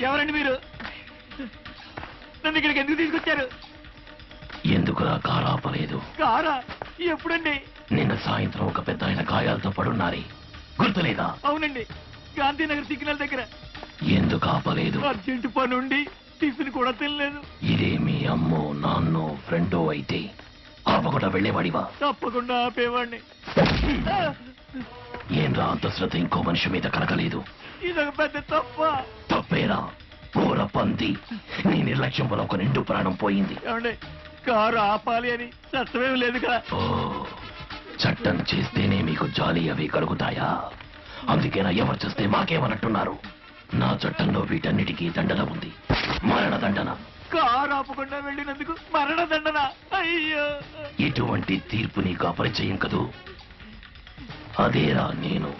ఎవరండి మీరు? నన్ను ఇక్కడికి ఎందుకు తీసుకొచ్చారు? ఎందుకురా కారు ఆపలేదు? కారా? ఎప్పుడండి? నిన్న సాయంత్రం ఒక పెద్ద ఆయన గాయాలతో పడున్నారే, గుర్తులేదా? అవునండి, గాంధీనగర్ సిగ్నల్ దగ్గర. ఎందుకు ఆపలేదు? అర్జెంట్ పని ఉండి టిఫిన్ కూడా తినలేదు. ఇదే మీ అమ్మో నాన్నో ఫ్రెండో అయితే ఆపకుండా వెళ్ళేవాడివా? తప్పకుండా ఆపేవాడిని. ఏంరా అంత శ్రద్ధ ఇంకో మనిషి మీద కనకలేదు? ఇదొక పెద్ద తప్ప. తప్పేరా ఘోర పంది. నీ నిర్లక్ష్యం వల్ల ఒక నిండు ప్రాణం పోయింది. ఏమండి, కారు ఆపాలి అని చట్టమేం లేదు కదా. ఓ, చట్టం చేస్తేనే మీకు జాలి అవి కలుగుతాయా? అందుకేనా ఎవరు చేస్తే మాకేమన్నట్టున్నారు? నా చట్టంలో వీటన్నిటికీ దండన ఉంది, మరణ దండన. కారు ఆపకుండా వెళ్ళినందుకు మరణ దండన? అయ్యో! ఇటువంటి తీర్పు నీకు అపరిచయం కదూ? అదేరా నేను.